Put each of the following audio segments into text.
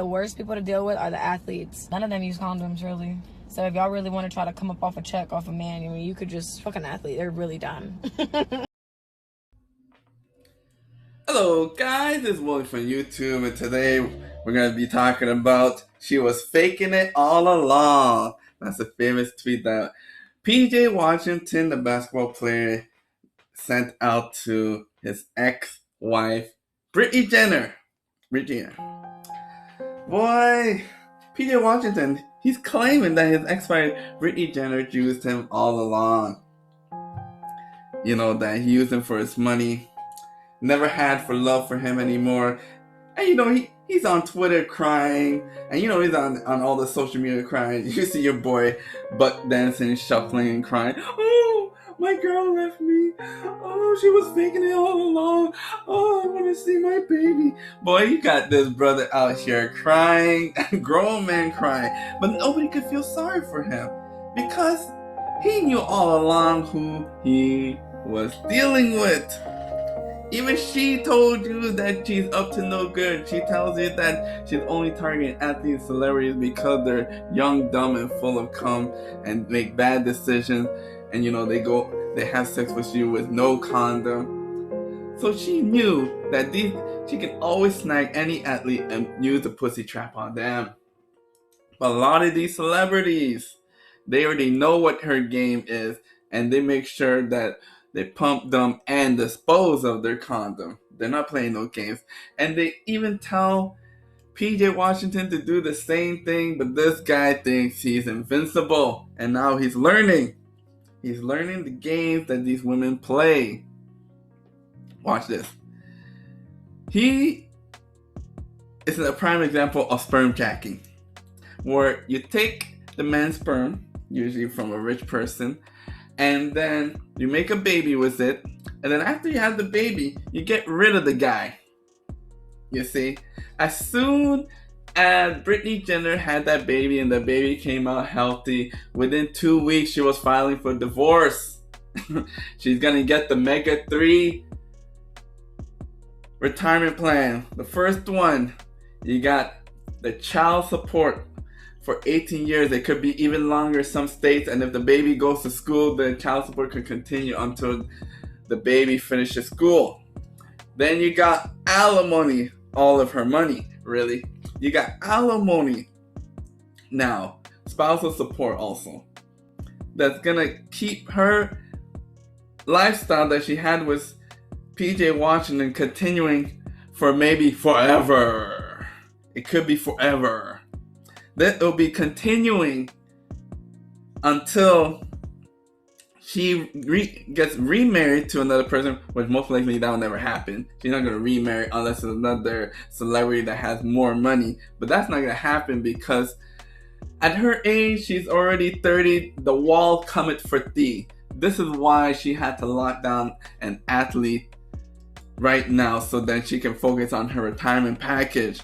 the worst people to deal with are the athletes. None of them use condoms, really. So if y'all really want to try to come up off a check off a man, I mean, you could just fuck an athlete. They're really dumb. Hello guys, it's Willie from YouTube, and today we're going to be talking about she was faking it all along. That's a famous tweet that PJ Washington, the basketball player, sent out to his ex-wife, Brittany Renner. Boy, PJ Washington, he's claiming that his ex-wife, Brittany Renner, used him all along. You know, that he used him for his money. Never had for love for him anymore. And you know, he's on Twitter crying, and you know he's on all the social media crying. You see your boy butt dancing, shuffling, and crying. Oh, my girl left me. Oh, she was faking it all along. Oh, I want to see my baby. Boy, you got this brother out here crying, grown man crying, but nobody could feel sorry for him because he knew all along who he was dealing with. Even she told you that she's up to no good. She tells you that she's only targeting athletes and celebrities because they're young, dumb, and full of cum and make bad decisions. And you know, they have sex with you with no condom. So she knew that she can always snag any athlete and use a pussy trap on them. But a lot of these celebrities, they already know what her game is, and they make sure that they pump, dump, and dispose of their condom. They're not playing no games. And they even tell PJ Washington to do the same thing, but this guy thinks he's invincible. And now he's learning. He's learning the games that these women play. Watch this. He is a prime example of sperm jacking, where you take the man's sperm, usually from a rich person, and then you make a baby with it, and then after you have the baby, you get rid of the guy. You see, as soon as Brittany Renner had that baby and the baby came out healthy, within 2 weeks she was filing for divorce. She's gonna get the Mega 3 retirement plan. The first one, you got the child support for 18 years. It could be even longer some states, and if the baby goes to school, the child support could continue until the baby finishes school. Then you got alimony, all of her money, really. You got alimony. Now, spousal support also. That's gonna keep her lifestyle that she had with PJ Washington continuing for maybe forever. It could be forever. That will be continuing until she gets remarried to another person, which most likely that will never happen. She's not going to remarry unless it's another celebrity that has more money. But that's not going to happen because at her age, she's already 30. The wall cometh for thee. This is why she had to lock down an athlete right now so that she can focus on her retirement package.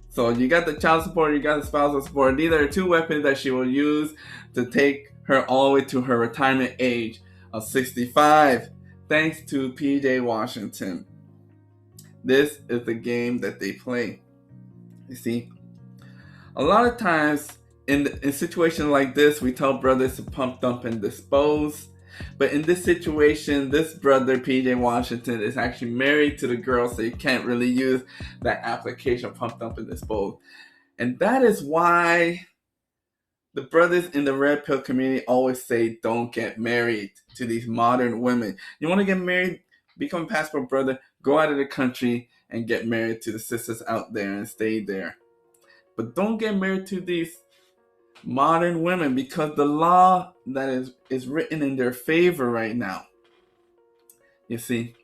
So you got the child support, you got the spousal support. These are two weapons that she will use to take her all the way to her retirement age of 65. Thanks to PJ Washington. This is the game that they play. You see, a lot of times in situations like this, we tell brothers to pump, dump, and dispose. But in this situation, this brother, PJ Washington, is actually married to the girl, so you can't really use that application, pump, dump, and dispose. And that is why the brothers in the red pill community always say, don't get married to these modern women. You want to get married, become a passport brother, go out of the country and get married to the sisters out there and stay there. But don't get married to these modern women, because the law that is written in their favor right now, you see,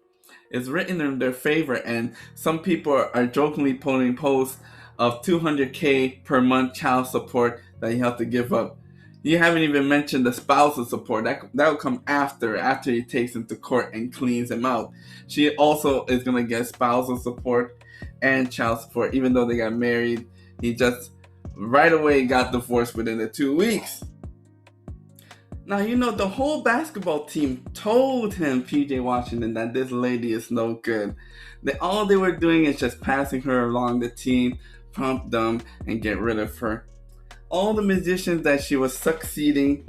is written in their favor, and some people are jokingly putting posts of $200K per month child support that you have to give up. You haven't even mentioned the spousal support. That will come after he takes him to court and cleans him out. She also is going to get spousal support and child support, even though they got married. He just right away got divorced within the 2 weeks. Now, you know, the whole basketball team told him, PJ Washington, that this lady is no good. All they were doing is just passing her along the team, pump them, and get rid of her. All the musicians that she was succeeding,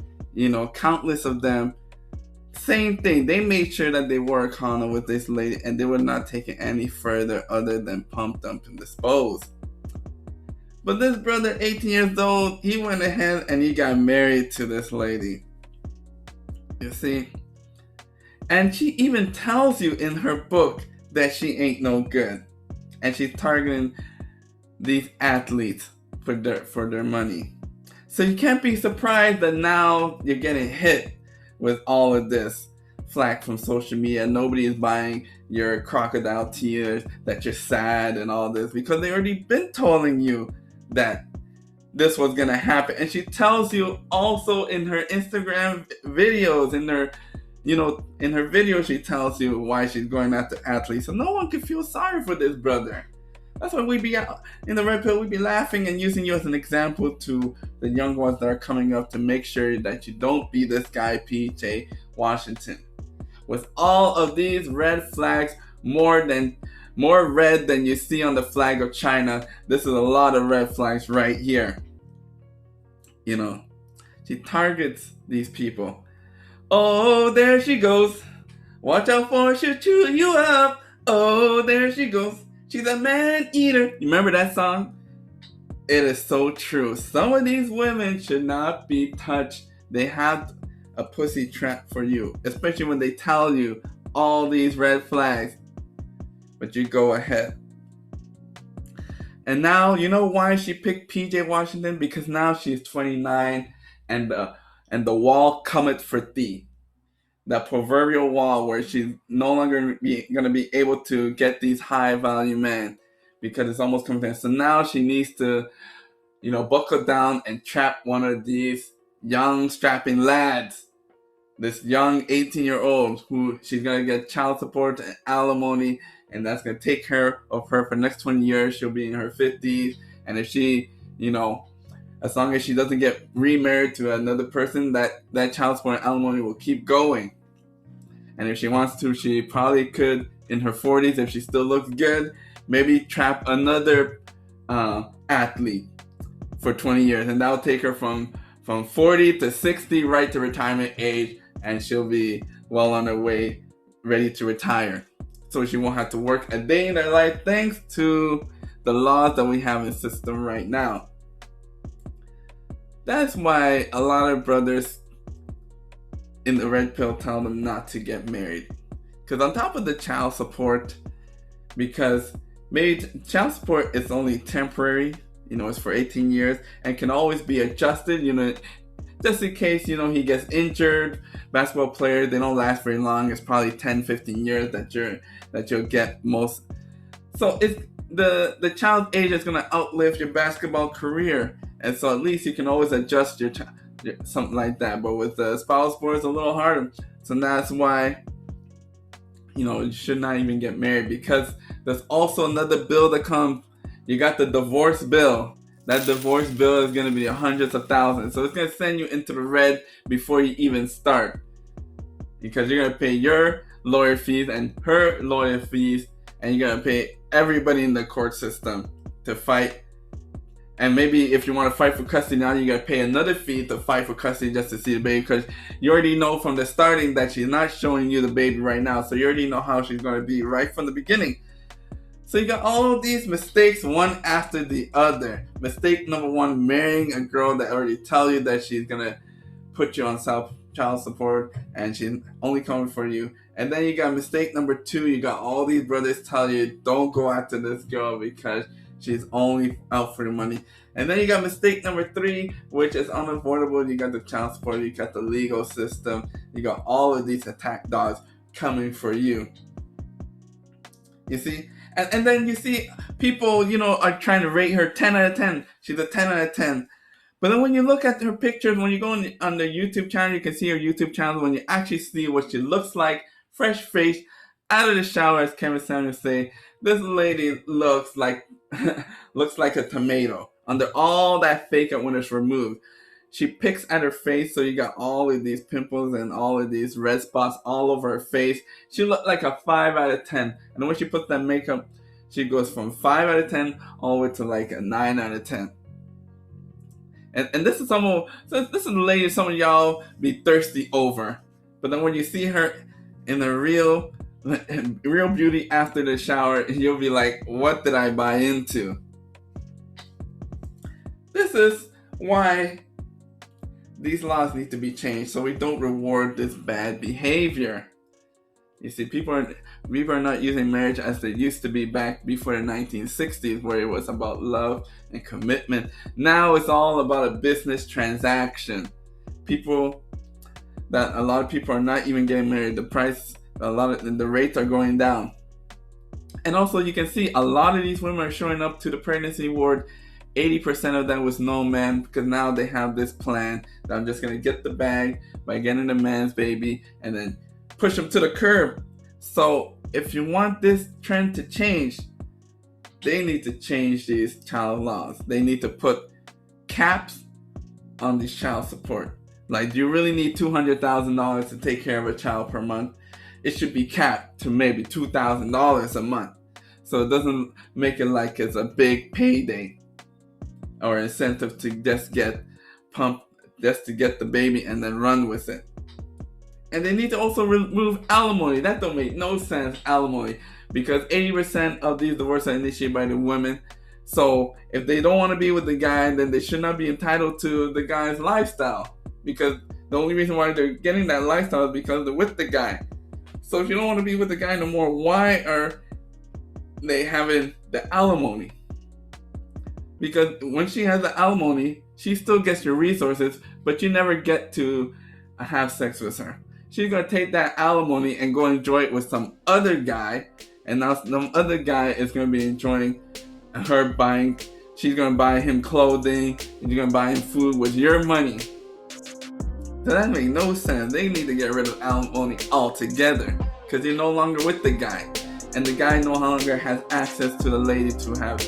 countless of them, same thing. They made sure that they wore a condom with this lady, and they were not taking any further other than pump, dump, and dispose. But this brother, 18 years old, he went ahead and he got married to this lady. You see? And she even tells you in her book that she ain't no good. And she's targeting these athletes for their money. So you can't be surprised that now you're getting hit with all of this flack from social media. Nobody is buying your crocodile tears that you're sad and all this, because they already been telling you that this was gonna happen. And she tells you also in her Instagram videos, in her video, she tells you why she's going after athletes. So no one can feel sorry for this brother. That's why we be out in the red pill, we be laughing and using you as an example to the young ones that are coming up, to make sure that you don't be this guy, PJ Washington. With all of these red flags, more red than you see on the flag of China, this is a lot of red flags right here. She targets these people. Oh, there she goes. Watch out for she'll chew you up. Oh, there she goes. She's a man-eater. You remember that song? It is so true. Some of these women should not be touched. They have a pussy trap for you, especially when they tell you all these red flags. But you go ahead. And now, you know why she picked PJ Washington? Because now she's 29 and the wall cometh for thee. That proverbial wall where she's no longer going to be able to get these high value men, because it's almost coming to. So now she needs to, buckle down and trap one of these young strapping lads. This young 18-year-old who she's going to get child support and alimony, and that's going to take care of her for the next 20 years. She'll be in her 50s. And if she, as long as she doesn't get remarried to another person, that child support and alimony will keep going. And if she wants to, she probably could, in her 40s, if she still looks good, maybe trap another athlete for 20 years. And that'll take her from 40 to 60, right to retirement age. And she'll be well on her way, ready to retire. So she won't have to work a day in her life, thanks to the laws that we have in the system right now. That's why a lot of brothers in the red pill tell them not to get married. Because on top of the child support, because maybe child support is only temporary, it's for 18 years and can always be adjusted, just in case, he gets injured. Basketball players, they don't last very long. It's probably 10, 15 years that you'll get most. So it's the child's age is going to outlive your basketball career. And so at least you can always adjust your something like that. But with the spouse sport, it's a little harder. So that's why, you should not even get married, because there's also another bill that comes. You got the divorce bill. That divorce bill is going to be hundreds of thousands. So it's going to send you into the red before you even start. Because you're going to pay your lawyer fees and her lawyer fees. And you're going to pay everybody in the court system to fight. And maybe if you want to fight for custody now, you got to pay another fee to fight for custody just to see the baby. Because you already know from the starting that she's not showing you the baby right now. So you already know how she's going to be right from the beginning. So you got all of these mistakes, one after the other. Mistake number one, marrying a girl that already tell you that she's going to put you on child support and she's only coming for you. And then you got mistake number two, you got all these brothers tell you, don't go after this girl because she's only out for the money. And then you got mistake number three, which is unavoidable. You got the child support, you got the legal system, you got all of these attack dogs coming for you. You see? And then you see people, are trying to rate her 10 out of 10. She's a 10 out of 10. But then when you look at her pictures, when you go on the YouTube channel, you can see her YouTube channel. When you actually see what she looks like, fresh face, out of the shower, as Kevin Samuels say, this lady looks like a tomato. Under all that fake out when it's removed. She picks at her face, so you got all of these pimples and all of these red spots all over her face. She looked like a 5 out of 10. And when she puts that makeup, she goes from 5 out of 10 all the way to like a 9 out of 10. And this is this is the lady some of y'all be thirsty over. But then when you see her in the real beauty after the shower, you'll be like, what did I buy into? This is why these laws need to be changed so we don't reward this bad behavior. You see, people are not using marriage as they used to be back before the 1960s, where it was about love and commitment. Now it's all about a business transaction. A lot of people are not even getting married. The rates are going down. And also you can see a lot of these women are showing up to the pregnancy ward. 80% of them was no man, because now they have this plan that I'm just going to get the bag by getting the man's baby and then push them to the curb. So if you want this trend to change, they need to change these child laws. They need to put caps on this child support. Like, do you really need $200,000 to take care of a child per month? It should be capped to maybe $2,000 a month, so it doesn't make it like it's a big payday or incentive to just get the baby and then run with it. And they need to also remove alimony. That don't make no sense, alimony, because 80% of these divorces are initiated by the women. So if they don't want to be with the guy, then they should not be entitled to the guy's lifestyle, because the only reason why they're getting that lifestyle is because they're with the guy. So if you don't want to be with the guy no more, why are they having the alimony? Because when she has the alimony, she still gets your resources, but you never get to have sex with her. She's going to take that alimony and go enjoy it with some other guy, and now some other guy is going to be enjoying her buying. She's going to buy him clothing, and you're going to buy him food with your money. So that makes no sense. They need to get rid of alimony altogether, because you're no longer with the guy, and the guy no longer has access to the lady to have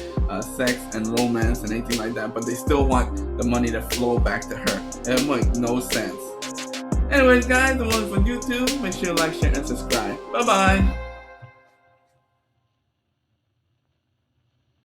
sex and romance and anything like that, but they still want the money to flow back to her. It makes no sense. Anyways, guys, the ones on YouTube, make sure you like, share, and subscribe. Bye-bye.